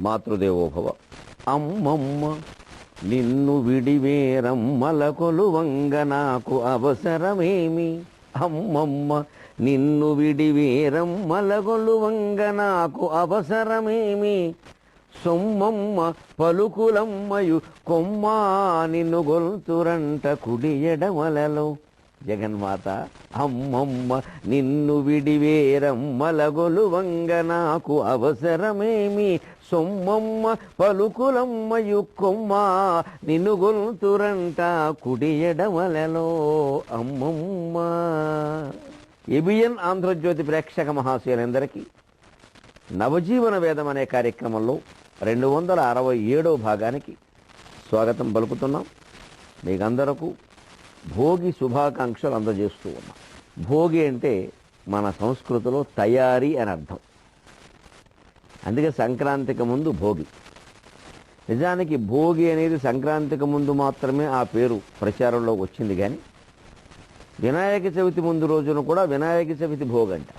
మాతృదేవోభవ. అమ్మమ్మ నిన్ను విడివేరమ్మల కొలువంగ నాకు అవసరమేమి. అమ్మమ్మ నిన్ను విడివేరమ్మల కొలువంగ నాకు అవసరమేమి. సొమ్మమ్మ పలుకులమ్మయు కొమ్మా నిన్ను గొల్తురంట కుడి ఎడమలలో. జగన్మాత అమ్మమ్మ నిన్ను విడివేరమ్మల గొలువంగ నాకు అవసరమేమి. సొమ్మమ్మ పలుకులమ్మయు కొమ్మా నిన్ను గొల్తురంట కుడి ఎడమలలో. అమ్మమ్మ. ఏబిఎన్ ఆంధ్రజ్యోతి ప్రేక్షక మహాశయులందరికీ నవజీవన వేదం అనే కార్యక్రమంలో 267వ భాగానికి స్వాగతం పలుకుతున్నాం. మీకందరకు భోగి శుభాకాంక్షలు అందజేస్తూ ఉన్నాం. భోగి అంటే మన సంస్కృతిలో తయారీ అని అర్థం. అందుకే సంక్రాంతికి ముందు భోగి. నిజానికి భోగి అనేది సంక్రాంతికి ముందు మాత్రమే ఆ పేరు ప్రచారంలోకి వచ్చింది. కానీ వినాయక చవితి ముందు రోజున కూడా వినాయక చవితి భోగి అంట.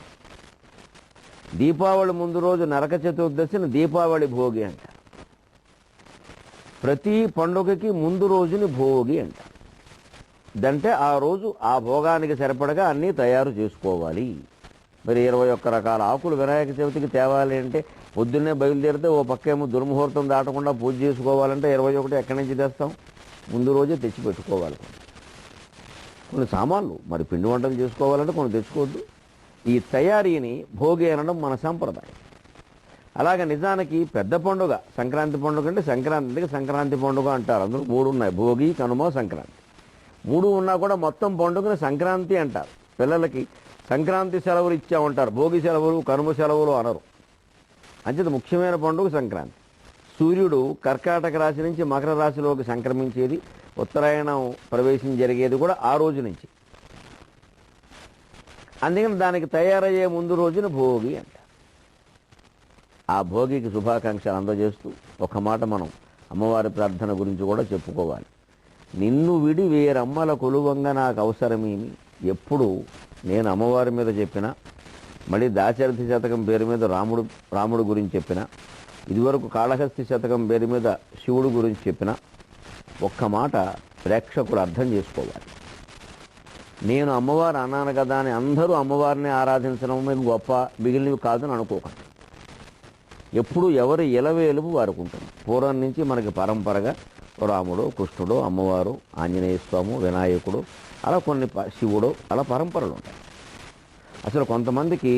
దీపావళి ముందు రోజు నరక చతుర్దశిని దీపావళి భోగి అంట. ప్రతి పండుగకి ముందు రోజుని భోగి అంట. దంటే ఆ రోజు ఆ భోగానికి సరిపడగా అన్నీ తయారు చేసుకోవాలి. మరి 21 రకాల ఆకులు వినాయక చవితికి తేవాలి అంటే పొద్దున్నే బయలుదేరితే ఓ పక్కేమో దుర్ముహూర్తం దాటకుండా పూజ చేసుకోవాలంటే 21 ఎక్కడి నుంచి తెస్తాం? ముందు రోజే తెచ్చి పెట్టుకోవాలి. కొన్ని సామాన్లు మరి పిండి వంటలు చేసుకోవాలంటే కొన్ని తెచ్చుకోవద్దు. ఈ తయారీని భోగి అనడం మన సంప్రదాయం. అలాగే నిజానికి పెద్ద పండుగ సంక్రాంతి పండుగ అంటే సంక్రాంతి పండుగ అంటారు. అందులో 3 ఉన్నాయి: భోగి, కనుమ, సంక్రాంతి. 3 ఉన్నా కూడా మొత్తం పండుగని సంక్రాంతి అంటారు. పిల్లలకి సంక్రాంతి సెలవులు ఇచ్చామంటారు, భోగి సెలవులు, కనుమ సెలవులు అనరు. అంచేత ముఖ్యమైన పండుగ సంక్రాంతి. సూర్యుడు కర్కాటక రాశి నుంచి మకర రాశిలోకి సంక్రమించేది, ఉత్తరాయణం ప్రవేశం జరిగేది కూడా ఆ రోజు నుంచి. అందుకని దానికి తయారయ్యే ముందు రోజున భోగి అంట. ఆ భోగికి శుభాకాంక్షలు అందజేస్తూ ఒక మాట మనం అమ్మవారి ప్రార్థన గురించి కూడా చెప్పుకోవాలి. నిన్ను విడి వేరమ్మల కొలువంగా నాకు అవసరమేమి. ఎప్పుడు నేను అమ్మవారి మీద చెప్పినా, మళ్ళీ దాశరథి శతకం పేరు మీద రాముడు గురించి చెప్పినా, ఇదివరకు కాళహస్తి శతకం పేరు మీద శివుడు గురించి చెప్పినా, ఒక్క మాట ప్రేక్షకులు అర్థం చేసుకోవాలి. నేను అమ్మవారు అన్నాను కదా అని అందరూ అమ్మవారిని ఆరాధించడం మేము గొప్ప, మిగిలినవి కాదని అనుకోకండి. ఎప్పుడు ఎవరు ఎలవేలుపు వారికి ఉంటుంది. పూర్వం నుంచి మనకి పరంపరగా రాముడు, కృష్ణుడు, అమ్మవారు, ఆంజనేయ స్వామి, వినాయకుడు, అలా కొన్ని శివుడు, అలా పరంపరలు ఉంటాయి. అసలు కొంతమందికి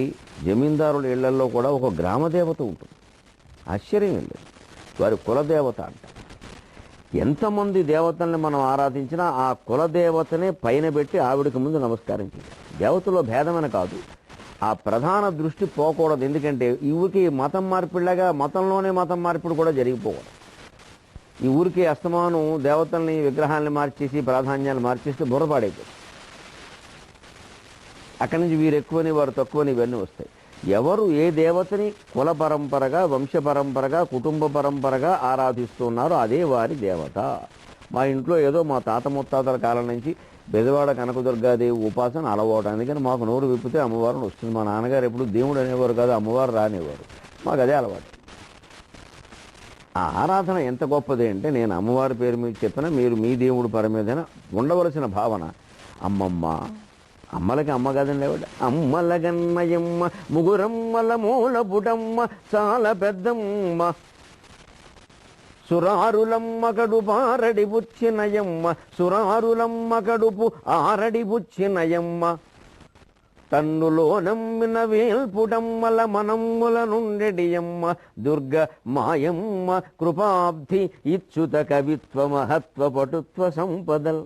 జమీందారుల ఇళ్లలో కూడా ఒక గ్రామదేవత ఉంటుంది. ఆశ్చర్యం లేదు. వారి కులదేవత అంటారు. ఎంతమంది దేవతల్ని మనం ఆరాధించినా ఆ కులదేవతనే పైన పెట్టి ఆవిడకి ముందు నమస్కారం చేయాలి. దేవతలో భేదమని కాదు, ఆ ప్రధాన దృష్టి పోకూడదు. ఎందుకంటే ఈ ఊరికి మతం మార్పిడిలాగా మతంలోనే మతం మార్పిడి కూడా జరిగిపోకూడదు. ఈ ఊరికి అస్తమానం దేవతల్ని, విగ్రహాలని మార్చేసి ప్రాధాన్యాలు మార్చేస్తే బుర్రపాడైపోతుంది. అక్కడి నుంచి వీరు ఎక్కువని వారు తక్కువని ఇవన్నీ వస్తాయి. ఎవరు ఏ దేవతని కుల పరంపరగా, వంశ పరంపరగా, కుటుంబ పరంపరగా ఆరాధిస్తున్నారో అదే వారి దేవత. మా ఇంట్లో ఏదో మా తాత ముత్తాతల కాలం నుంచి బెజవాడ కనకదుర్గాదేవి ఉపాసన అలవాటు. అందుకని మాకు నోరు విప్పితే అమ్మవారిని వస్తుంది. మా నాన్నగారు ఎప్పుడు దేవుడు అనేవారు కాదు, అమ్మవారు రానేవారు. మాకు అదే అలవాటు. ఆ ఆరాధన ఎంత గొప్పది అంటే, నేను అమ్మవారి పేరు మీద చెప్పినా మీరు మీ దేవుడు పర మీద ఉండవలసిన భావన. అమ్మమ్మ, అమ్మలకి అమ్మ కదండి ఆవిడ. అమ్మలగన్నయమ్మ ముగురమ్మల మూల పుటమ్మ చాలా పెద్దమ్మ, సురారులమ్మ కడుపు ఆరడి బుచ్చినయమ్మ, సురారులమ్మ కడుపు ఆరడి బుచ్చినయమ్మ, తన్నులో నమ్మిన వేల్పుటమ్మల మనమ్ముల నుండెడియమ్మ, దుర్గ మాయమ్మ కృపాబ్ధి ఇచ్చుత కవిత్వ మహత్వ పటుత్వ సంపదల్.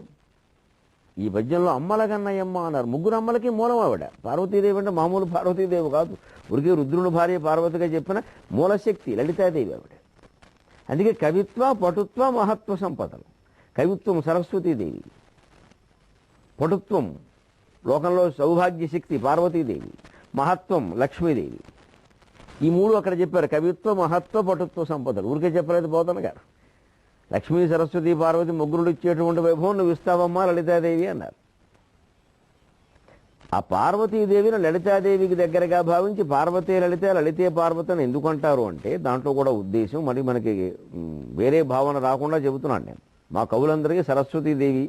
ఈ పద్యంలో అమ్మలగన్నయమ్మ అన్నారు. 3 అమ్మలకి మూలం ఆవిడ. పార్వతీదేవి అంటే మామూలు పార్వతీదేవి కాదు, ఉరికి రుద్రుని భార్య పార్వతిగా చెప్పిన మూలశక్తి లలితాదేవి ఆవిడ. అందుకే కవిత్వ, పటుత్వ, మహత్వ సంపదలు. కవిత్వం సరస్వతీదేవి, పటుత్వం లోకంలో సౌభాగ్యశక్తి పార్వతీదేవి, మహత్వం లక్ష్మీదేవి. ఈ 3 అక్కడ చెప్పారు. కవిత్వ, మహత్వ, పటుత్వ సంపదలు. ఊరికే చెప్పలేదు బోధన గారు. లక్ష్మీ, సరస్వతి, పార్వతి ముగ్గురులు ఇచ్చేటువంటి వైభవం నువ్వు ఇస్తావమ్మా లలితాదేవి అన్నారు. ఆ పార్వతీదేవిని లలితాదేవికి దగ్గరగా భావించి పార్వతీ లలిత, లలితే పార్వతి అని ఎందుకు అంటారు అంటే దాంట్లో కూడా ఉద్దేశం మరి మనకి వేరే భావన రాకుండా చెబుతున్నాను నేను. మా కవులందరికీ సరస్వతీదేవి,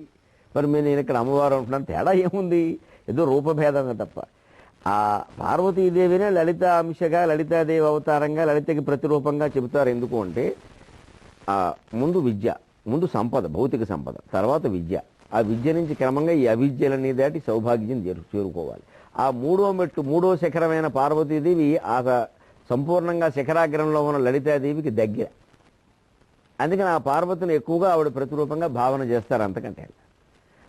మరి నేను ఇక్కడ అమ్మవారు అంటున్నాను, తేడా ఏముంది, ఏదో రూపభేదంగా తప్ప. ఆ పార్వతీదేవినే లలిత అంశగా, లలితాదేవి అవతారంగా, లలితకి ప్రతిరూపంగా చెబుతారు. ఎందుకు అంటే ముందు విద్య, ముందు సంపద, భౌతిక సంపద, తర్వాత విద్య. ఆ విద్య నుంచి క్రమంగా ఈ అవిద్యలన్నీ దాటి సౌభాగ్యం చేరుకోవాలి. ఆ మూడో మెట్టు, మూడో శిఖరమైన పార్వతీదేవి ఆ సంపూర్ణంగా శిఖరాగ్రంలో ఉన్న లలితాదేవికి దగ్గర. అందుకని ఆ పార్వతిని ఎక్కువగా ఆవిడ ప్రతిరూపంగా భావన చేస్తారు. అంతకంటే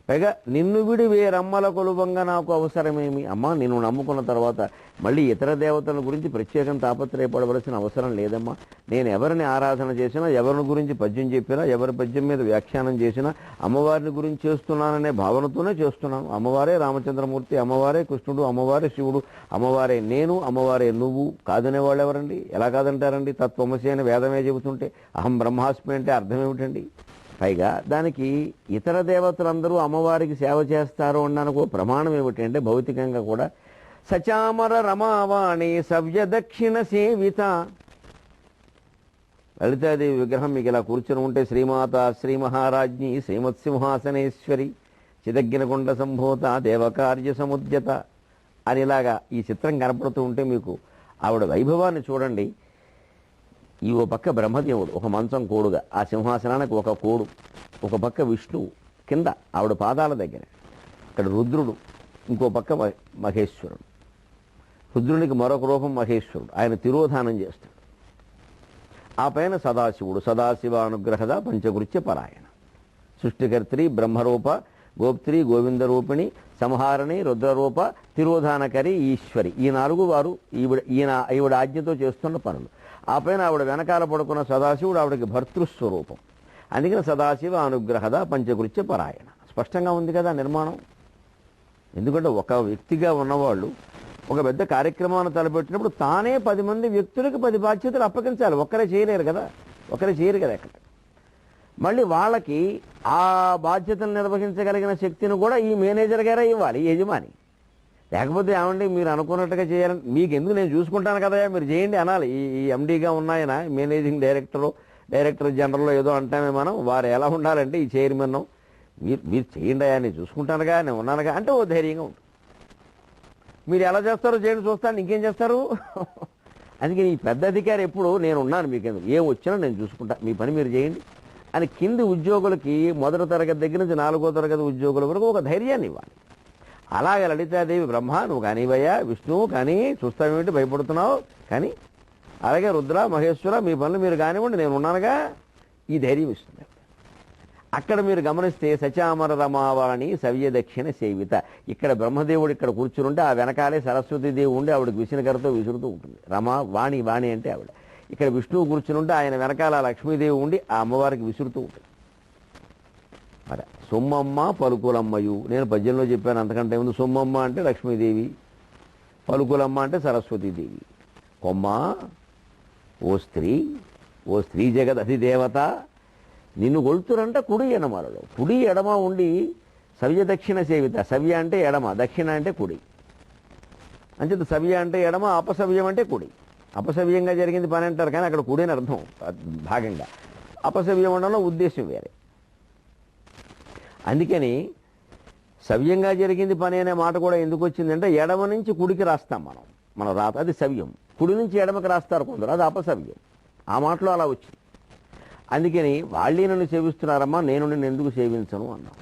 పైగా నిన్ను విడి వేరమ్మల కొలువంగా నాకు అవసరమేమి, అమ్మా నిన్ను నమ్ముకున్న తర్వాత మళ్ళీ ఇతర దేవతల గురించి ప్రత్యేకం తాపత్రయపడవలసిన అవసరం లేదమ్మా. నేను ఎవరిని ఆరాధన చేసినా, ఎవరిని గురించి పద్యం చెప్పినా, ఎవరి పద్యం మీద వ్యాఖ్యానం చేసినా అమ్మవారిని గురించి చేస్తున్నాననే భావనతోనే చేస్తున్నాను. అమ్మవారే రామచంద్రమూర్తి, అమ్మవారే కృష్ణుడు, అమ్మవారే శివుడు, అమ్మవారే నేను, అమ్మవారే నువ్వు. కాదనే వాళ్ళు ఎవరండి? ఎలా కాదంటారండి? తత్వమసి అని వేదమే చెబుతుంటే అహం బ్రహ్మాస్మి అంటే అర్థం ఏమిటండి? పైగా దానికి ఇతర దేవతలందరూ అమ్మవారికి సేవ చేస్తారు అన్నానికి ప్రమాణం ఏమిటంటే భౌతికంగా కూడా సచామర రమావాణి సవ్య దక్షిణ సేవిత. లలితాదేవి విగ్రహం మీకు ఇలా కూర్చుని ఉంటే శ్రీమాత శ్రీ మహారాజ్ఞి శ్రీమత్సింహాసనేశ్వరి చిదగ్గినకొండ సంభూత దేవకార్య సముద్యత అనిలాగా ఈ చిత్రం కనపడుతూ ఉంటే మీకు ఆవిడ వైభవాన్ని చూడండి. ఈ ఓ పక్క బ్రహ్మదేవుడు ఒక మంచం కోడుగా, ఆ సింహాసనానికి ఒక కోడు, ఒక పక్క విష్ణువు కింద ఆవిడ పాదాల దగ్గర, ఇక్కడ రుద్రుడు, ఇంకో పక్క మహేశ్వరుడు. రుద్రునికి మరొక రూపం మహేశ్వరుడు, ఆయన తిరోధానం చేస్తాడు. ఆ పైన సదాశివుడు, సదాశివానుగ్రహద పంచకృత్య పరాయణ, సృష్టికర్త్రి బ్రహ్మరూప, గోప్త్రి గోవిందరూపిణి, సంహారణి రుద్రరూప, తిరోధానకరి ఈశ్వరి. ఈ నాలుగు వారు ఈవిడ ఆజ్ఞతో చేస్తున్న పనులు. ఆ పైన ఆవిడ వెనకాల పడుకున్న సదాశివుడు ఆవిడకి భర్తృస్వరూపం. అందుకని సదాశివ అనుగ్రహద పంచకృత్య పరాయణ. స్పష్టంగా ఉంది కదా నిర్మాణం. ఎందుకంటే ఒక వ్యక్తిగా ఉన్నవాళ్ళు ఒక పెద్ద కార్యక్రమాన్ని తలపెట్టినప్పుడు తానే 10 మంది వ్యక్తులకు 10 బాధ్యతలు అప్పగించాలి. ఒక్కరే చేయలేరు కదా, ఎక్కడ. మళ్ళీ వాళ్ళకి ఆ బాధ్యతలు నిర్వహించగలిగిన శక్తిని కూడా ఈ మేనేజర్ గారే ఇవ్వాలి, యజమాని. లేకపోతే ఏమండి మీరు అనుకున్నట్టుగా చేయాలని, మీకు ఎందుకు, నేను చూసుకుంటాను కదా మీరు చేయండి అనాలి. ఈ ఎండీగా ఉన్నాయన మేనేజింగ్ డైరెక్టర్ జనరల్ ఏదో అంటామే మనం, వారు ఎలా ఉండాలంటే ఈ చైర్మన్ మీరు చేయండి అయ్యా, నేను చూసుకుంటానుగా, నేను ఉన్నానుగా అంటే ఓ ధైర్యంగా ఉంటుంది. మీరు ఎలా చేస్తారో చేయండి చూస్తాను, ఇంకేం చేస్తారు. అందుకని ఈ పెద్ద అధికారి ఎప్పుడు నేను ఉన్నాను, మీకు ఏం వచ్చినా నేను చూసుకుంటా, మీ పని మీరు చేయండి అని కింది ఉద్యోగులకి మొదటి తరగతి దగ్గర నుంచి 4వ తరగతి ఉద్యోగుల వరకు ఒక ధైర్యాన్ని ఇవ్వాలి. అలాగే లలితాదేవి బ్రహ్మ నువ్వు కానివయ్యా, విష్ణువు కానీ చూస్తావేంటి భయపడుతున్నావు కానీ, అలాగే రుద్ర మహేశ్వర మీ పనులు మీరు కానివ్వండి నేను ఉన్నానుగా, ఈ ధైర్యం ఇస్తుంది. అక్కడ మీరు గమనిస్తే సచామర రమావాణి సవ్య దక్షిణ సేవిత. ఇక్కడ బ్రహ్మదేవుడు ఇక్కడ కూర్చుంటే ఆ వెనకాలే సరస్వతీదేవి ఉండి ఆవిడకి విసినకరతో విసురుతూ ఉంటుంది. రమా వాణి, వాణి అంటే ఆవిడ. ఇక్కడ విష్ణువు కూర్చునుంటే ఆయన వెనకాల లక్ష్మీదేవి ఉండి ఆ అమ్మవారికి విసురుతూ ఉంటుంది. మరి సొమ్మమ్మ పలుకులమ్మయు, నేను పద్యంలో చెప్పాను, అంతకంటే ముందు సొమ్మమ్మ అంటే లక్ష్మీదేవి, పలుకులమ్మ అంటే సరస్వతీదేవి. కొమ్మ ఓ స్త్రీ జగద్ అధిదేవత, నిన్ను కొలుతురంట కుడి ఎడమలలో. కుడి ఎడమ ఉండి సవ్య దక్షిణ సేవిత. సవ్య అంటే ఎడమ, దక్షిణ అంటే కుడి. అంచేత సవ్య అంటే ఎడమ, అపసవ్యం అంటే కుడి. అపసవ్యంగా జరిగింది పని అంటారు కానీ అక్కడ కుడి అని అర్థం భాగంగా. అపసవ్యం ఉండడంలో ఉద్దేశం వేరే. అందుకని సవ్యంగా జరిగింది పని అనే మాట కూడా ఎందుకు వచ్చిందంటే ఎడమ నుంచి కుడికి రాస్తాం మనం రాత, అది సవ్యం. కుడి నుంచి ఎడమకి రాస్తారు కొందరు, అది అపసవ్యం. ఆ మాటలో అలా వచ్చింది. అందుకని వాళ్ళే నన్ను సేవిస్తున్నారమ్మా, నేను నిన్ను ఎందుకు సేవించను అన్నాం.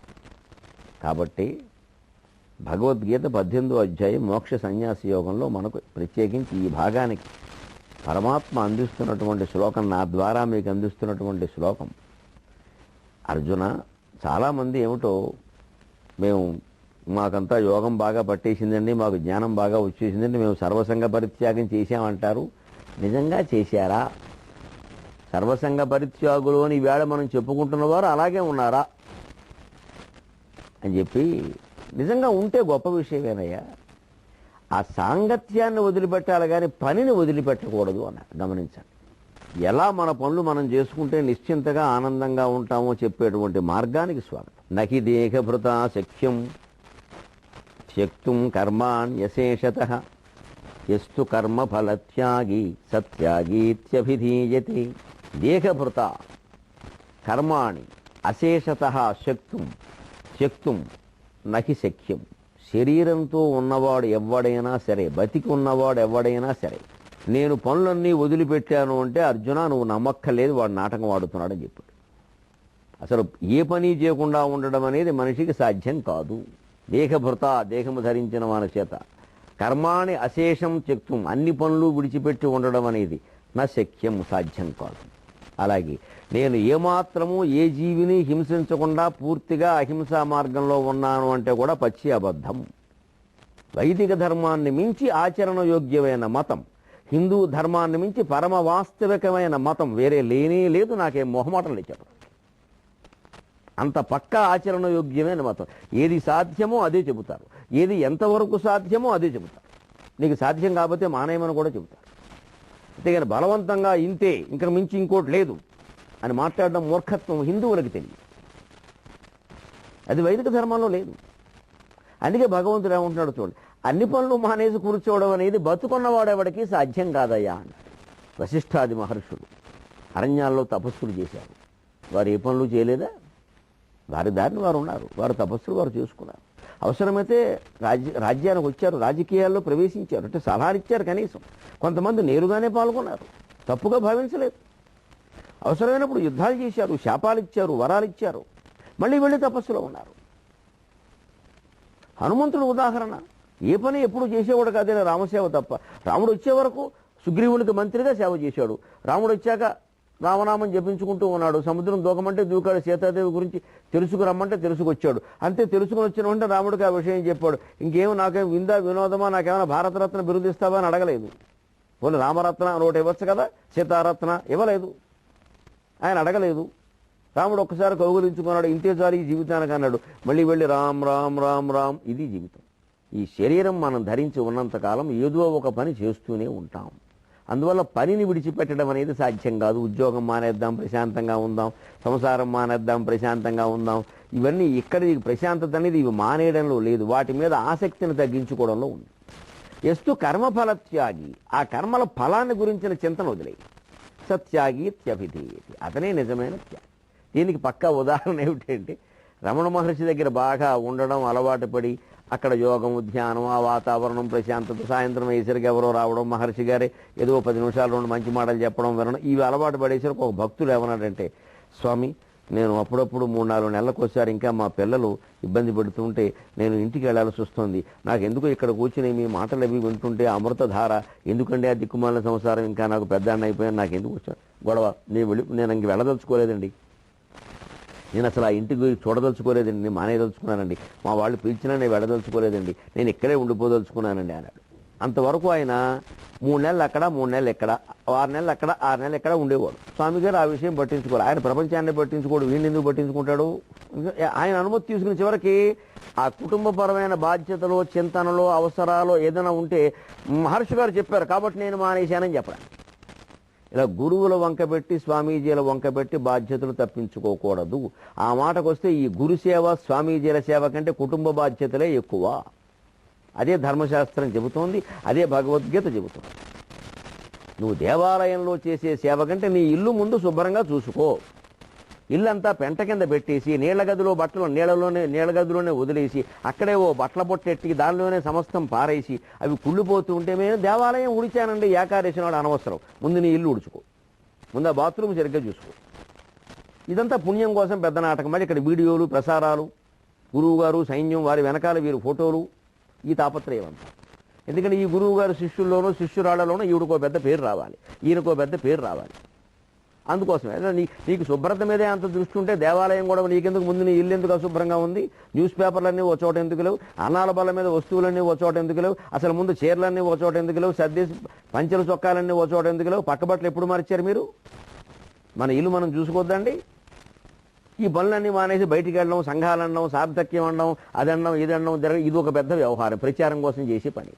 కాబట్టి భగవద్గీత 18వ అధ్యాయం మోక్ష సన్యాస యోగంలో మనకు ప్రత్యేకించి ఈ భాగానికి పరమాత్మ అందిస్తున్నటువంటి శ్లోకం, నా ద్వారా మీకు అందిస్తున్నటువంటి శ్లోకం. అర్జున, చాలామంది ఏమిటో మాకంతా యోగం బాగా పట్టేసిందండి, మాకు జ్ఞానం బాగా వచ్చేసిందండి, మేము సర్వసంగ పరిత్యాగం చేశామంటారు. నిజంగా చేశారా? సర్వసంగ పరిత్యాగులు అని ఈవేళ మనం చెప్పుకుంటున్నవారు అలాగే ఉన్నారా అని చెప్పి, నిజంగా ఉంటే గొప్ప విషయమేనయ్యా. ఆ సాంగత్యాన్ని వదిలిపెట్టాలి కానీ పనిని వదిలిపెట్టకూడదు అన్నారు. గమనించండి, ఎలా మన పనులు మనం చేసుకుంటే నిశ్చింతగా ఆనందంగా ఉంటామో చెప్పేటువంటి మార్గానికి స్వాగతం. నకి దేహభృత శక్యం త్యక్తుం కర్మాణ్యశేషతః యస్తు కర్మఫలత్యాగి సత్యాగీత్యభిధీయతే. దేహభృత కర్మాణి అశేషతః త్యక్తుం నహి శక్యం. శరీరంతో ఉన్నవాడు ఎవడైనా సరే, బతికి ఉన్నవాడు ఎవడైనా సరే, నేను పనులన్నీ వదిలిపెట్టాను అంటే అర్జున నువ్వు నమ్మక్కలేదు, వాడు నాటకం ఆడుతున్నాడని చెప్పాడు. అసలు ఏ పని చేయకుండా ఉండడం అనేది మనిషికి సాధ్యం కాదు. దేహభృత దేహము ధరించిన వాని చేత కర్మాణి అశేషం త్యక్తుం అన్ని పనులు విడిచిపెట్టి ఉండడం అనేది నా శక్యం, సాధ్యం కాదు. అలాగే నేను ఏమాత్రము ఏ జీవిని హింసించకుండా పూర్తిగా అహింసా మార్గంలో ఉన్నాను అంటే కూడా పచ్చి అబద్ధం. వైదిక ధర్మాన్ని మించి ఆచరణ యోగ్యమైన మతం, హిందూ ధర్మాన్ని మించి పరమ వాస్తవికమైన మతం వేరే లేనే లేదు. నాకేం మొహమాటం లేచారు. అంత పక్కా ఆచరణ యోగ్యమైన మతం. ఏది సాధ్యమో అదే చెబుతారు, ఏది ఎంతవరకు సాధ్యమో అదే చెబుతారు. నీకు సాధ్యం కాకపోతే మానేయమని కూడా చెబుతారు. అంతేగాని బలవంతంగా ఇంతే ఇంకా మించి ఇంకోటి లేదు అని మాట్లాడడం మూర్ఖత్వం హిందువులకి తెలియదు. అది వైదిక ధర్మంలో లేదు. అందుకే భగవంతుడు ఏమంటున్నాడు చూడండి, అన్ని పనులు మానేసి కూర్చోవడం అనేది బతుకున్నవాడెవడికి సాధ్యం కాదయ్యా అన్నాడు. వశిష్ఠాది మహర్షులు అరణ్యాల్లో తపస్సులు చేశారు. వారు ఏ పనులు చేయలేదా? వారి దారిని వారు ఉన్నారు, వారు తపస్సులు వారు చేసుకున్నారు. అవసరమైతే రాజ్యానికి వచ్చారు, రాజకీయాల్లో ప్రవేశించారు, అంటే సలహాలు ఇచ్చారు. కనీసం కొంతమంది నేరుగానే పాల్గొన్నారు, తప్పుగా భావించలేదు. అవసరమైనప్పుడు యుద్ధాలు చేశారు, శాపాలు ఇచ్చారు, వరాలు ఇచ్చారు, మళ్ళీ వెళ్ళి తపస్సులో ఉన్నారు. హనుమంతుడు ఉదాహరణ, ఏ పని ఎప్పుడు చేసేవాడు కాదే రామసేవ తప్ప. రాముడు వచ్చే వరకు సుగ్రీవునికి మంత్రిగా సేవ చేశాడు. రాముడు వచ్చాక రామనామం జపించుకుంటూ ఉన్నాడు. సముద్రం దూకమంటే దూకాడు. సీతాదేవి గురించి తెలుసుకురమ్మంటే తెలుసుకొచ్చాడు. అంతే, తెలుసుకుని వచ్చిన వెంటనే రాముడికి ఆ విషయం చెప్పాడు. ఇంకేమో నాకేం విందా వినోదమా, నాకేమైనా భారతరత్న బిరుదిస్తావా అని అడగలేదు. పోనీ రామరత్న నోటి ఇవ్వచ్చు కదా, సీతారత్న ఇవ్వలేదు. ఆయన అడగలేదు. రాముడు ఒక్కసారి కౌగులించుకున్నాడు, ఇంతే చాలు ఈ జీవితానికి అన్నాడు. మళ్ళీ వెళ్ళి రామ్ రామ్ రామ్ రామ్. ఇది జీవితం. ఈ శరీరం మనం ధరించి ఉన్నంతకాలం ఏదో ఒక పని చేస్తూనే ఉంటాం. అందువల్ల పనిని విడిచిపెట్టడం అనేది సాధ్యం కాదు. ఉద్యోగం మానేద్దాం ప్రశాంతంగా ఉందాం, సంసారం మానేద్దాం ప్రశాంతంగా ఉందాం, ఇవన్నీ ఇక్కడ ప్రశాంతత అనేది ఇవి మానేయడంలో లేదు, వాటి మీద ఆసక్తిని తగ్గించుకోవడంలో ఉంది. ఎస్తు కర్మఫలత్యాగి, ఆ కర్మల ఫలాన్ని గురించిన చింతన వదిలేయి. సత్యాగి త్యభిధీయతి, అతనే నిజమైన త్యాగి. దీనికి పక్కా ఉదాహరణ ఏమిటంటే, రమణ మహర్షి దగ్గర బాగా ఉండడం అలవాటు పడి అక్కడ యోగం, ధ్యానం, ఆ వాతావరణం, ప్రశాంతత, సాయంత్రం అయ్యేసరికి ఎవరో రావడం, మహర్షి గారే ఏదో 10 నిమిషాలు 2 మంచి మాటలు చెప్పడం, వినడం, ఇవి అలవాటు పడేసరికి ఒక భక్తుడు ఏమన్నాడంటే, స్వామి నేను అప్పుడప్పుడు 3-4 నెలలకు ఒకసారి ఇంకా మా పిల్లలు ఇబ్బంది పెడుతుంటే నేను ఇంటికి వెళ్ళాల్సి వస్తుంది. నాకు ఎందుకు ఇక్కడ కూర్చుని మీ మాటలు అవి వింటుంటే అమృతధార, ఎందుకంటే ఆ దిక్కుమాలిన సంసారం, ఇంకా నాకు పెద్ద అన్న అయిపోయాను, నాకు ఎందుకు వచ్చా గొడవ, నేను ఇంక వెళ్ళదలుచుకోలేదండి, నేను అసలు ఆ ఇంటికి చూడదలుచుకోలేదండి, నేను మానేదలుచుకున్నానండి, మా వాళ్ళు పిలిచినా నేను వెళ్ళదలుచుకోలేదండి, నేను ఇక్కడే ఉండిపోదలుచుకున్నానండి అన్నాడు. అంతవరకు ఆయన 3 నెలలు అక్కడ 3 నెలలు ఎక్కడ, 6 నెలలు అక్కడ 6 నెలలు ఎక్కడ ఉండేవాడు. స్వామి గారు ఆ విషయం పట్టించుకోవాలి. ఆయన ప్రపంచాన్ని పట్టించుకోడు, వీడిని ఎందుకు పట్టించుకుంటాడు? ఆయన అనుమతి తీసుకున్న చివరికి ఆ కుటుంబపరమైన బాధ్యతలో, చింతనలో, అవసరాలు ఏదైనా ఉంటే మహర్షి గారు చెప్పారు కాబట్టి నేను మానేశానని చెప్పడం. ఇలా గురువుల వంకబెట్టి, స్వామీజీల వంకబెట్టి బాధ్యతలు తప్పించుకోకూడదు. ఆ మాటకు వస్తే ఈ గురు సేవ, స్వామీజీల సేవ కంటే కుటుంబ బాధ్యతలే ఎక్కువ. అదే ధర్మశాస్త్రం చెబుతోంది, అదే భగవద్గీత చెబుతోంది. నువ్వు దేవాలయంలో చేసే సేవ కంటే నీ ఇల్లు ముందు శుభ్రంగా చూసుకో. ఇల్లంతా పెంట కింద పెట్టేసి నీళ్ల గదిలో బట్టలు నీళ్ల గదిలోనే వదిలేసి అక్కడే ఓ బట్టల పొట్టెట్టి దానిలోనే సమస్తం పారేసి అవి కుళ్ళిపోతూ ఉంటే మేము దేవాలయం ఉడిచానండి ఏకాదశి నాడు అనవసరం. ముందు నీ ఇల్లు ఉడుచుకో, ముందు ఆ బాత్రూమ్ సరిగ్గా చూసుకో. ఇదంతా పుణ్యం కోసం పెద్ద నాటకం. మరి ఇక్కడ వీడియోలు, ప్రసారాలు, గురువు గారు, సైన్యం, వారి వెనకాల వీరు ఫోటోలు, ఈ తాపత్రయం అంతా. ఎందుకంటే ఈ గురువు గారు శిష్యుల్లోనూ శిష్యురాళ్లలోనూ ఈవిడకో పెద్ద పేరు రావాలి, ఈయనకో పెద్ద పేరు రావాలి. అందుకోసమే నీకు శుభ్రత మీదే అంత దృష్టి ఉంటే దేవాలయం కూడా నీకెందుకు, ముందు నీ ఇల్లు ఎందుకు అశుభ్రంగా ఉంది? న్యూస్ పేపర్లన్నీ ఓ చోట ఎందుకు లేవు? అన్నాల బల్ల మీద వస్తువులన్నీ ఓ చోట ఎందుకు లేవు? అసలు ముందు చీరలన్నీ ఓ చోట ఎందుకు లేవు? సర్దేసి పంచెల చొక్కాలన్నీ ఓ చోట ఎందుకు లేవు? పక్క బట్టలు ఎప్పుడు మార్చారు మీరు? మన ఇల్లు మనం చూసుకోవద్దండి? ఈ పనులన్నీ మానేసి బయటికి వెళ్ళడం, సంఘాలు అనడం, సార్థక్యం అనడం, అదనడం, ఇదనడం ఇది ఒక పెద్ద వ్యవహారం, ప్రచారం కోసం చేసే పని.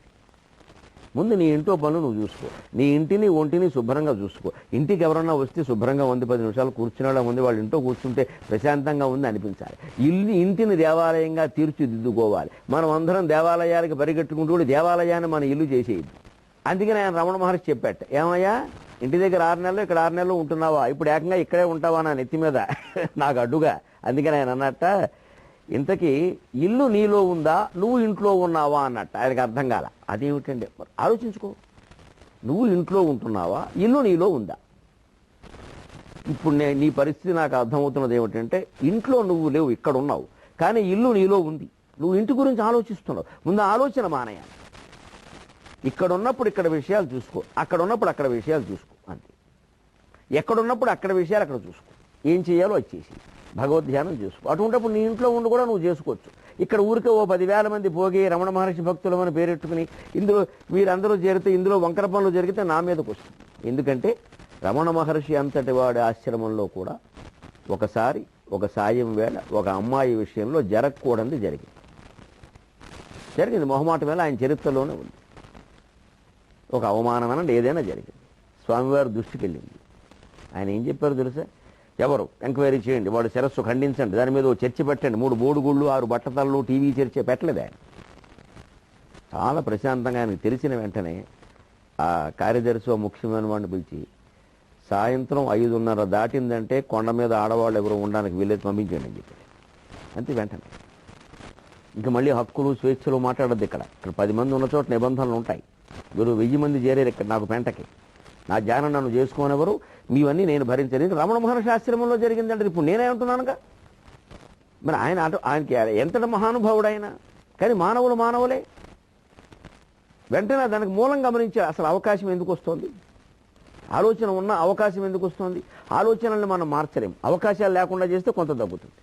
ముందు నీ ఇంట్లో పనులు నువ్వు చూసుకో, నీ ఇంటిని ఒంటిని శుభ్రంగా చూసుకో. ఇంటికి ఎవరన్నా వస్తే శుభ్రంగా ఉంది, 10 నిమిషాలు కూర్చునేలా ఉంది, వాళ్ళ ఇంట్లో కూర్చుంటే ప్రశాంతంగా ఉంది అనిపించాలి. ఇంటిని దేవాలయంగా తీర్చిదిద్దుకోవాలి. మనం అందరం దేవాలయాలకి పరిగెట్టుకుంటూ కూడా దేవాలయాన్ని మన ఇల్లు చేసేది. అందుకని ఆయన రమణ మహర్షి చెప్పాట, ఏమయ్యా ఇంటి దగ్గర 6 నెలలు ఇక్కడ 6 నెలలు ఉంటున్నావా, ఇప్పుడు ఏకంగా ఇక్కడే ఉంటావా నా నెత్తి మీద నాకు అడ్డుగా. అందుకని ఆయన అన్నట్ట, ఇంతకీ ఇల్లు నీలో ఉందా నువ్వు ఇంట్లో ఉన్నావా అన్నట్టు. ఆయనకు అర్థం కాల. అదేమిటండి, ఆలోచించుకో. నువ్వు ఇంట్లో ఉంటున్నావా, ఇల్లు నీలో ఉందా? ఇప్పుడు నీ పరిస్థితి నాకు అర్థమవుతున్నది ఏమిటంటే, ఇంట్లో నువ్వు లేవు, ఇక్కడ ఉన్నావు, కానీ ఇల్లు నీలో ఉంది. నువ్వు ఇంటి గురించి ఆలోచిస్తున్నావు. ముందు ఆలోచన మానేయాలి. ఇక్కడ ఉన్నప్పుడు ఇక్కడ విషయాలు చూసుకో, అక్కడ ఉన్నప్పుడు అక్కడ విషయాలు చూసుకో, అంతే. ఎక్కడున్నప్పుడు అక్కడ విషయాలు అక్కడ చూసుకో, ఏం చేయాలో అది చేసి భగవద్ధ్యానం చేసుకో. అటువంటిప్పుడు నీ ఇంట్లో ఉండి కూడా నువ్వు చేసుకోవచ్చు. ఇక్కడ ఊరికే ఓ 10,000 మంది పోగి రమణ మహర్షి భక్తులమని పేరెట్టుకుని ఇందులో వీరందరూ చేరితే ఇందులో వంకర పనులు జరిగితే నా మీదకు వస్తుంది. ఎందుకంటే రమణ మహర్షి అంతటి వాడి ఆశ్రమంలో కూడా ఒకసారి ఒక సాయం వేళ ఒక అమ్మాయి విషయంలో జరగకూడదు జరిగింది. మొహమాట వేళ ఆయన చరిత్రలోనే ఉంది. ఒక అవమానం అనండి ఏదైనా జరిగింది, స్వామివారి దృష్టికి వెళ్ళింది. ఆయన ఏం చెప్పారు తెలుసా? ఎవరు ఎంక్వైరీ చేయండి, వాడు శిరస్సు ఖండించండి, దాని మీద చర్చ పెట్టండి, 3 బోడుగుళ్ళు 6 బట్టతళ్ళు టీవీ చర్చ పెట్టలేదు ఆయన. చాలా ప్రశాంతంగా ఆయనకు తెలిసిన వెంటనే ఆ కార్యదర్శి ముఖ్యమైన వాడిని పిలిచి, సాయంత్రం 5:30 దాటిందంటే కొండ మీద ఆడవాళ్ళు ఎవరు ఉండడానికి వీళ్ళేది పంపించండి అని చెప్పి. అంతే. వెంటనే ఇంకా మళ్ళీ హక్కులు స్వేచ్ఛలు మాట్లాడద్దు. ఇక్కడ 10 మంది ఉన్న చోట నిబంధనలు ఉంటాయి. మీరు 1000 మంది చేరారు ఇక్కడ నాకు పెంటకి, నా ధ్యానం నన్ను చేసుకోనెవరు, మీవన్నీ నేను భరించలేదు. రమణ మహర్షి ఆశ్రమంలో జరిగిందంటే ఇప్పుడు నేనే ఉంటున్నానుగా. మరి ఆయనకి ఎంతటి మహానుభావుడైన, కానీ మానవులే. వెంటనే దానికి మూలం గమనించారు. అసలు అవకాశం ఎందుకు వస్తుంది, ఆలోచన ఉన్న అవకాశం ఎందుకు వస్తుంది? ఆలోచనల్ని మనం మార్చలేం. అవకాశాలు లేకుండా చేస్తే కొంత తగ్గుతుంది.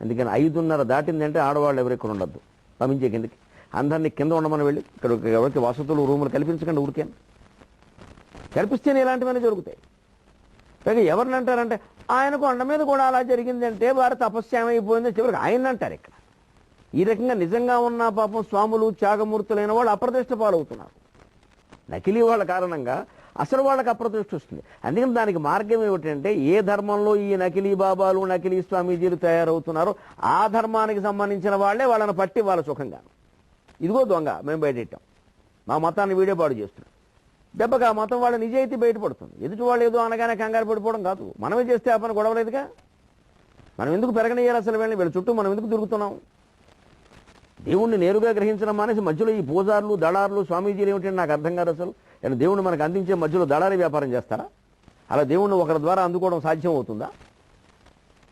అందుకని 5:30 దాటిందంటే ఆడవాళ్ళు ఎవరు ఇక్కడ ఉండద్దు, పంపించే కిందకి. అందరినీ కింద ఉండమని వెళ్ళి ఇక్కడ ఎవరికి వసతులు రూములు కల్పించకండి. ఊరికేనా కల్పిస్తేనే ఇలాంటివన్నీ జరుగుతాయి. పైగా ఎవరిని అంటారంటే ఆయన కొండ మీద కూడా అలా జరిగిందంటే వారు తపస్యామైపోయిందని చివరికి ఆయన అంటారు. ఇక్కడ ఈ రకంగా నిజంగా ఉన్న పాపం స్వాములు త్యాగమూర్తులైన వాళ్ళు అప్రతిష్ట పాలవుతున్నారు. నకిలీ వాళ్ళ కారణంగా అసలు వాళ్ళకి అప్రతిష్ట వస్తుంది. అందుకని దానికి మార్గం ఏమిటంటే, ఏ ధర్మంలో ఈ నకిలీ బాబాలు నకిలీ స్వామీజీలు తయారవుతున్నారో ఆ ధర్మానికి సంబంధించిన వాళ్ళే వాళ్ళని పట్టి వాళ్ళ సుఖంగా, ఇదిగో దొంగ మేము బయటెట్టాం, మా మతాన్ని వీడియో పాడు చేస్తున్నాం, దెబ్బగా ఆ మతం వాళ్ళ నిజాయితీ బయటపడుతుంది. ఎదుటి వాళ్ళు ఏదో అనగానే కంగారు పడిపోవడం కాదు. మనమే చేస్తే ఆ పని గొడవలేదుగా. మనం ఎందుకు పెరగనియాలి అసలు? వీళ్ళ చుట్టూ మనం ఎందుకు తిరుగుతున్నాం? దేవుణ్ణి నేరుగా గ్రహించడం మానేసి మధ్యలో ఈ పూజారులు దళారులు స్వామీజీలు ఏమిటంటే నాకు అర్థం కాదు అసలు. దేవుణ్ణి మనకు అందించే మధ్యలో దళారీ వ్యాపారం చేస్తారా? అలా దేవుణ్ణి ఒకరి ద్వారా అందుకోవడం సాధ్యం అవుతుందా?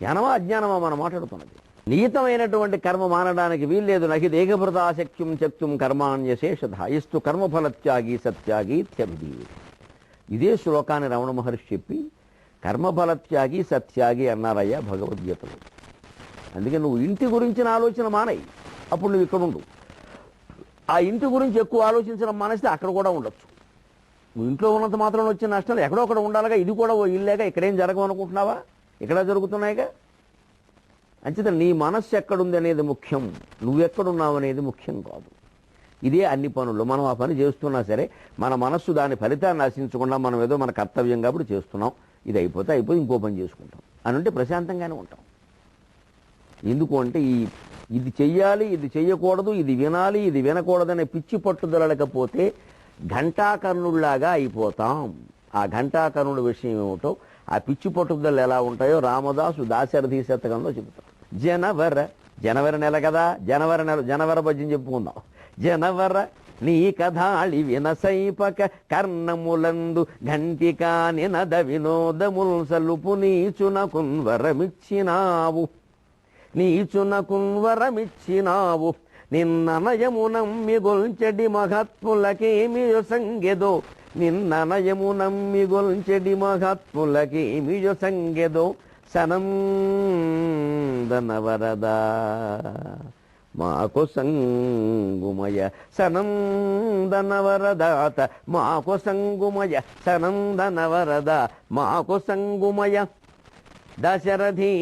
జ్ఞానమా అజ్ఞానమా మనం మాట్లాడుతున్నది? నియతమైనటువంటి కర్మ మానడానికి వీల్లేదు. నహి దేహభృతాశక్యం చక్తుం కర్మాణ్యశేషధ ఇస్తు కర్మఫలత్యాగి సత్యాగి త్యభిధీయతే. ఇదే శ్లోకాన్ని రమణ మహర్షి చెప్పి కర్మఫలత్యాగి సత్యాగి అన్నారయ్యా భగవద్గీతలో. అందుకే నువ్వు ఇంటి గురించిన ఆలోచన మానయి, అప్పుడు నువ్వు ఇక్కడ ఉండు. ఆ ఇంటి గురించి ఎక్కువ ఆలోచించడం మానేస్తే అక్కడ కూడా ఉండొచ్చు. నువ్వు ఇంట్లో ఉన్నంత మాత్రం వచ్చిన నష్టాలు ఎక్కడో ఒకటి ఉండాలిగా. ఇది కూడా ఓ ఇల్లేగా, ఇక్కడేం జరగవనుకుంటున్నావా? ఇక్కడ జరుగుతున్నాయిగా. అంచేత నీ మనస్సు ఎక్కడుంది అనేది ముఖ్యం, నువ్వెక్కడున్నావు అనేది ముఖ్యం కాదు. ఇదే అన్ని పనులు. మనం ఆ పని చేస్తున్నా సరే మన మనస్సు దాని ఫలితాన్ని ఆశించకుండా మనం ఏదో మన కర్తవ్యం కాబట్టి చేస్తున్నాం, ఇది అయిపోతే ఇంకో పని చేసుకుంటాం అని అంటే ప్రశాంతంగానే ఉంటాం. ఎందుకు అంటే ఇది చెయ్యాలి, ఇది చెయ్యకూడదు, ఇది వినాలి, ఇది వినకూడదనే పిచ్చి పట్టుదలకపోతే ఘంటాకర్ణుల్లాగా అయిపోతాం. ఆ ఘంటాకర్ణుడి విషయం ఏమిటో, ఆ పిచ్చి పట్టుదలలు ఎలా ఉంటాయో రామదాసు దాశరథి శతకంలో చెబుతాం. జనవరి నెల కదా, జనవర భజ్యం చెప్పుకుందాం. జనవర నీ కథాళి వినసైపక కర్ణములందు ఘంటికా నినద వినోదముల్ సలుపు నీచునకున్వరమిచ్చినావు నిన్ననయము నమ్మి గొల్చెడి మహాత్ములకేమియో సంగెదో సనందనవరదా మాకు సంగుమయ సనందనవరదాత మాకు సంగుమయ సనందనవరద మాకు సంగుమయ. దశరథీ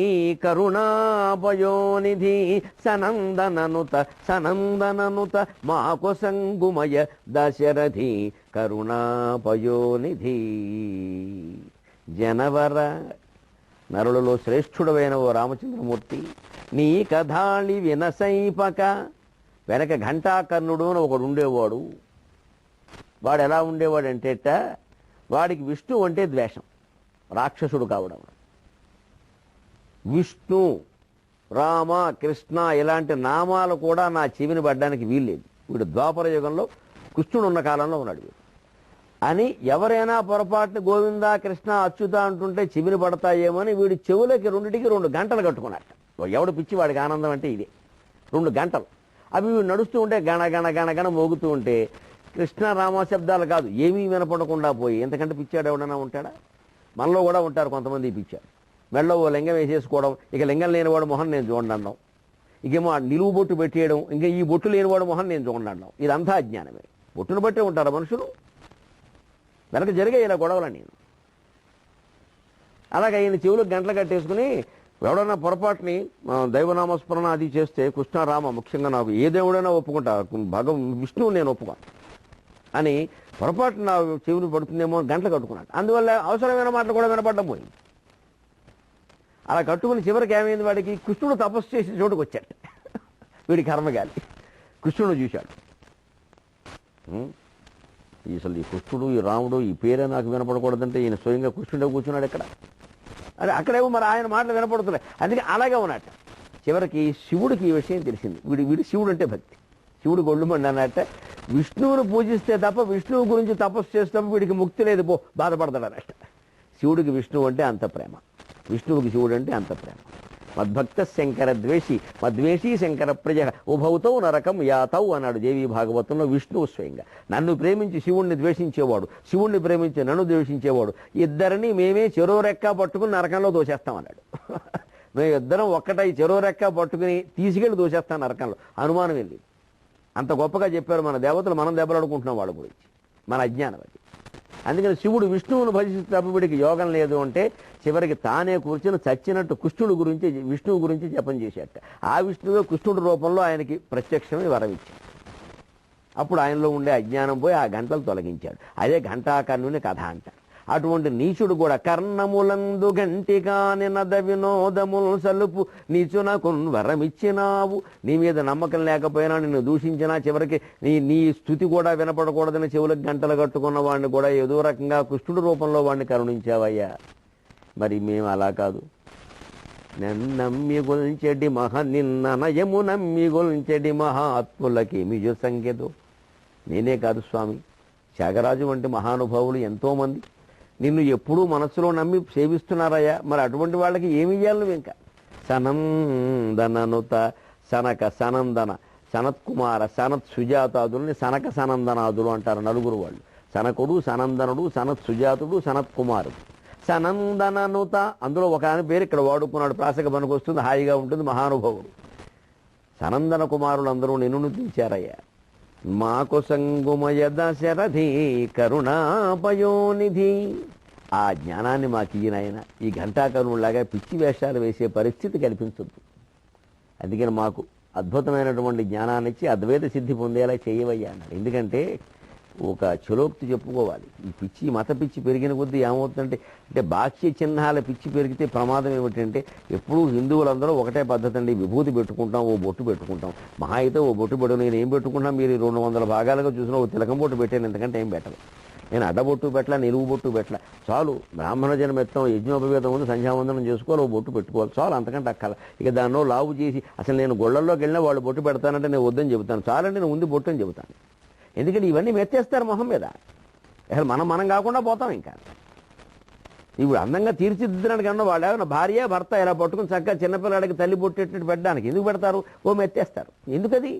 కరుణాపయోనిధి సనందననుత సనందననుత మాకు సంగుమయ దశరథీ కరుణాపయోనిధి. జనవర, నరులలో శ్రేష్ఠుడమైన ఓ రామచంద్రమూర్తి, నీ కథాళి వినసైపక. వెనక ఘంటాకర్ణుడు అని ఒకడు ఉండేవాడు. వాడు ఎలా ఉండేవాడంటేట, వాడికి విష్ణు అంటే ద్వేషం, రాక్షసుడు కావడం. విష్ణు, రామ, కృష్ణ ఇలాంటి నామాలు కూడా నా చెవిని పడ్డానికి వీల్లేదు. వీడు ద్వాపర యుగంలో కృష్ణుడు ఉన్న కాలంలో ఉన్నాడు వీడు అని ఎవరైనా పొరపాటుని గోవింద కృష్ణ అచ్యుత అంటుంటే చెవిని పడతాయేమని వీడి చెవులకి రెండింటికి 2 గంటలు కట్టుకున్నట్ట. ఎవడు పిచ్చి వాడికి ఆనందం అంటే ఇదే, 2 గంటలు. అవి వీడు నడుస్తూ ఉంటే గణ గణ గణ గణ మోగుతూ ఉంటే కృష్ణ రామ శబ్దాలు కాదు ఏమీ వినపడకుండా పోయి. ఎంతకంటే పిచ్చాడు ఎవడైనా ఉంటాడా? మనలో కూడా ఉంటారు కొంతమంది పిచ్చాడు. మెడలో ఓ లింగం వేసేసుకోవడం, ఇక లింగం లేనివాడు మొహం నేను చూడండి అన్నాం. ఇకేమో నిలువు బొట్టు పెట్టేయడం, ఇంకా ఈ బొట్టు లేనివాడు మొహం నేను చూడండి అన్నాం. ఇదంతా అజ్ఞానమే. బొట్టును బట్టే ఉంటారా మనుషులు? వెనక జరిగే ఇలా గొడవలు నేను. అలాగే ఈయన చెవులకు గంటలు కట్టేసుకుని ఎవడన్నా పొరపాటుని దైవనామస్మరణ అది చేస్తే కృష్ణారామ ముఖ్యంగా నాకు ఏ దేవుడైనా ఒప్పుకుంటా, విష్ణువు నేను ఒప్పుకోను అని పొరపాటు నా చెవులు పడుతుందేమో గంటలు కట్టుకున్నాడు. అందువల్ల అవసరమైన మాటలు కూడా వినపడడం పోయింది. అలా కట్టుకుని చివరికి ఏమైంది, వాడికి కృష్ణుడు తపస్సు చేసిన చోటుకు వచ్చాడు. వీడి కర్మగాలి కృష్ణుడు చూశాడు. అసలు ఈ కృష్ణుడు ఈ రాముడు ఈ పేరే నాకు వినపడకూడదంటే ఈయన స్వయంగా కృష్ణుడే కూర్చున్నాడు ఇక్కడ. అదే అక్కడేమో మరి ఆయన మాటలు వినపడుతున్నాయి. అందుకే అలాగే ఉన్నట్ట. చివరికి శివుడికి ఈ విషయం తెలిసింది. వీడి శివుడు అంటే భక్తి. శివుడు గొళ్ళుమండి అన్నట్ట. విష్ణువును పూజిస్తే తప్ప విష్ణువు గురించి తపస్సు చేస్తే వీడికి ముక్తి లేదు, పో బాధపడతాడు అన్నట్ట. శివుడికి విష్ణువు అంటే అంత ప్రేమ, విష్ణువుకి శివుడు అంటే అంత ప్రేమ. మద్భక్త శంకర ద్వేషి మద్వేషి శంకర ప్రజ ఉభౌతౌ నరకం యాతౌ అన్నాడు దేవీ భాగవతంలో విష్ణువు స్వయంగా. నన్ను ప్రేమించి శివుణ్ణి ద్వేషించేవాడు, శివుణ్ణి ప్రేమించి నన్ను ద్వేషించేవాడు, ఇద్దరిని మేమే చెరో రెక్క పట్టుకుని నరకంలో దోసేస్తామన్నాడు. మేము ఇద్దరం ఒక్కటై చెరో రెక్క పట్టుకుని తీసుకెళ్లి దోసేస్తాం నరకంలో. అనుమానం వెళ్ళి అంత గొప్పగా చెప్పారు మన దేవతలు. మనం దెబ్బలాడుకుంటున్నాం వాళ్ళ గురించి, మన అజ్ఞానం అది. అందుకని శివుడు విష్ణువును భజిస్తే వీడికి యోగం లేదు అంటే చివరికి తానే కూర్చొని చచ్చినట్టు కృష్ణుడు గురించి విష్ణువు గురించి జపం చేశాట. ఆ విష్ణువే కృష్ణుడి రూపంలో ఆయనకి ప్రత్యక్షమే వరమిచ్చాడు. అప్పుడు ఆయనలో ఉండే అజ్ఞానం పోయి ఆ గంటలు తొలగించాడు. అదే ఘంటాకర్ణుని కథ అంటారు. అటువంటి నీచుడు కూడా కర్ణములందు గంటిగాని నద వినోదములు సలుపు నీచునకున్ వరమిచ్చినావు. నీ మీద నమ్మకం లేకపోయినా నిన్ను దూషించినా చివరికి నీ స్థుతి కూడా వినపడకూడదని చెవులకు గంటలు కట్టుకున్న వాడిని కూడా ఏదో రకంగా కృష్ణుడి రూపంలో వాడిని కరుణించావయ్యా. మరి మేము అలా కాదు. నమ్మి గొల్చెడి నిన్ననయము నమ్మి గొల్చెడి మహాత్ములకేమిజు సంఖ్యతో. నేనే కాదు స్వామి, త్యాగరాజు వంటి మహానుభావులు ఎంతోమంది నిన్ను ఎప్పుడూ మనస్సులో నమ్మి సేవిస్తున్నారయ్యా. మరి అటువంటి వాళ్ళకి ఏమి ఇయ్యాలి నువ్వు? ఇంకా సనందననుత సనక సనందన సనత్కుమార సనత్ సుజాతాదులని సనక సనందనాదులు అంటారు నలుగురు వాళ్ళు. సనకుడు, సనందనుడు, సనత్ సుజాతుడు, సనత్కుమారుడు. సనందననుత అందులో ఒక ఆయన పేరు ఇక్కడ వాడుకున్నాడు. ప్రాసక పనికి వస్తుంది, హాయిగా ఉంటుంది. మహానుభావుడు సనందన కుమారులందరూ నిన్ను నుతించారయ్యా. మాకు సంగుమయ దశరథి కరుణాపయోనిధి. ఆ జ్ఞానాన్ని మాకు ఈయనైనా ఈ ఘంటాకరుణులాగా పిచ్చి వేషాలు వేసే పరిస్థితి కల్పించద్దు. అందుకని మాకు అద్భుతమైనటువంటి జ్ఞానాన్ని ఇచ్చి అద్వైత సిద్ధి పొందేలా చేయవయ్యా అన్నాడు. ఎందుకంటే ఒక చలోక్తి చెప్పుకోవాలి. ఈ పిచ్చి మత పిచ్చి పెరిగిన కొద్దీ ఏమవుతుందంటే బాహ్య చిహ్నాల పిచ్చి పెరిగితే ప్రమాదం ఏమిటంటే ఎప్పుడూ హిందువులందరూ ఒకటే పద్ధతి అండి. విభూతి పెట్టుకుంటాం, ఓ బొట్టు పెట్టుకుంటాం. మహా అయితే ఓ బొట్టు పెట్టు. నేను ఏం పెట్టుకుంటాం, మీరు 200 భాగాలుగా చూసినా ఓ తిలకం బొట్టు పెట్టాను, ఎందుకంటే ఏం పెట్టదు. నేను అడ్డబొట్టు పెట్టలా, నిలువు బొట్టు పెట్టలా. చాలు బ్రాహ్మణ జన్మెత్తం యజ్ఞోపవేదం ఉంది, సంధ్యావందనం చేసుకోవాలి, ఓ బొట్టు పెట్టుకోవాలి, చాలు. అంతకంటే అక్కల. ఇక దాన్నో లావు చేసి అసలు నేను గొళ్ళల్లోకి వెళ్ళినా వాళ్ళు బొట్టు పెడతానంటే నేను వద్దని చెబుతాను. చాలంటే నేను ఉంది బొట్టు అని చెబుతాను. ఎందుకంటే ఇవన్నీ మెత్తేస్తారు మొహం మీద. అసలు మనం కాకుండా పోతాం. ఇంకా ఇప్పుడు అందంగా తీర్చిదిద్దినాడు కన్నా వాళ్ళు ఏమైనా భార్య భర్త ఇలా పట్టుకుని చక్కగా చిన్నపిల్లాడికి తల్లి బొట్టేటట్టు పెట్టడానికి ఎందుకు పెడతారు? ఓ మెత్తేస్తారు. ఎందుకది?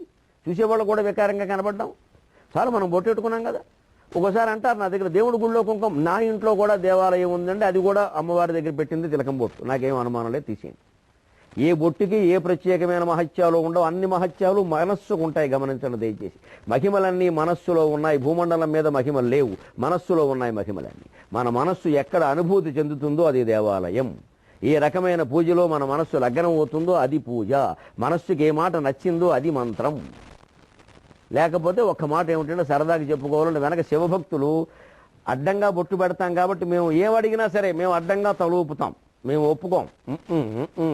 చూసేవాళ్ళు కూడా వికారంగా కనపడ్డాం. చాలా మనం బొట్టెట్టుకున్నాం కదా. ఒకసారి అంటారు నా దగ్గర దేవుడి గుళ్ళో కుంకుమ, నా ఇంట్లో కూడా దేవాలయం ఉందండి, అది కూడా అమ్మవారి దగ్గర పెట్టింది తిలకం బొట్టు. నాకేం అనుమానం లేదు, తీసేయండి. ఏ బొట్టుకి ఏ ప్రత్యేకమైన మహత్యాలు ఉండవు. అన్ని మహత్యాలు మనస్సుకు ఉంటాయి. గమనించండి దయచేసి. మహిమలన్నీ మనస్సులో ఉన్నాయి. భూమండలం మీద మహిమలు లేవు, మనస్సులో ఉన్నాయి మహిమలన్నీ. మన మనస్సు ఎక్కడ అనుభూతి చెందుతుందో అది దేవాలయం. ఏ రకమైన పూజలో మన మనస్సు లగ్నం అవుతుందో అది పూజ, మనస్సుకి ఏ మాట నచ్చిందో అది మంత్రం. లేకపోతే ఒక్క మాట ఏమిటంటే సరదాకి చెప్పుకోవాలంటే వెనక శివభక్తులు అడ్డంగా బొట్టు పెడతాం కాబట్టి మేము ఏమడిగినా సరే మేము అడ్డంగా తలూపుతాం, మేము ఒప్పుకోం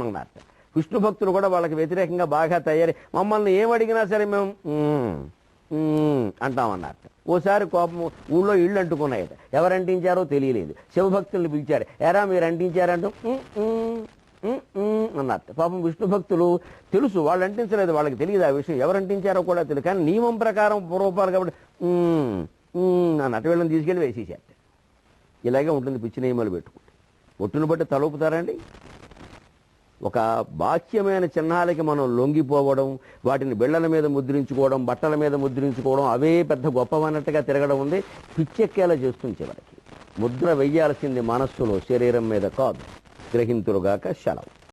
అన్నట్టు. విష్ణు భక్తులు కూడా వాళ్ళకి వ్యతిరేకంగా బాగా తయారై మమ్మల్ని ఏమడిగినా సరే మేము అంటామన్నట్టు. ఓసారి కోపం ఊళ్ళో ఇళ్ళు అంటుకున్నాయట, ఎవరు అంటించారో తెలియలేదు. శివభక్తుల్ని పిలిచారు, ఎరా మీరు అంటించారంటూ అన్నట్టు. పాపం విష్ణు భక్తులు తెలుసు వాళ్ళు అంటించలేదు, వాళ్ళకి తెలియదు ఆ విషయం, ఎవరు అంటించారో కూడా తెలియదు. కానీ నియమం ప్రకారం పూర్వపాలు కాబట్టి అన్నట్టు వీళ్ళని తీసుకెళ్ళి వేసేసారు. ఇలాగే ఉంటుంది పిచ్చి నియమాలు పెట్టుకుంటే. ఒట్టును బట్టి తలుపుతారండి. ఒక బాహ్యమైన చిహ్నాలకి మనం లొంగిపోవడం, వాటిని బిళ్ళల మీద ముద్రించుకోవడం, బట్టల మీద ముద్రించుకోవడం, అవే పెద్ద గొప్పవన్నట్టుగా తిరగడం ఉంది. పిచ్చెక్కేలా చేస్తుంది. చివరికి ముద్ర వెయ్యాల్సింది మనస్సులో, శరీరం మీద కాదు. గ్రహింతురుగాక. సెలవు.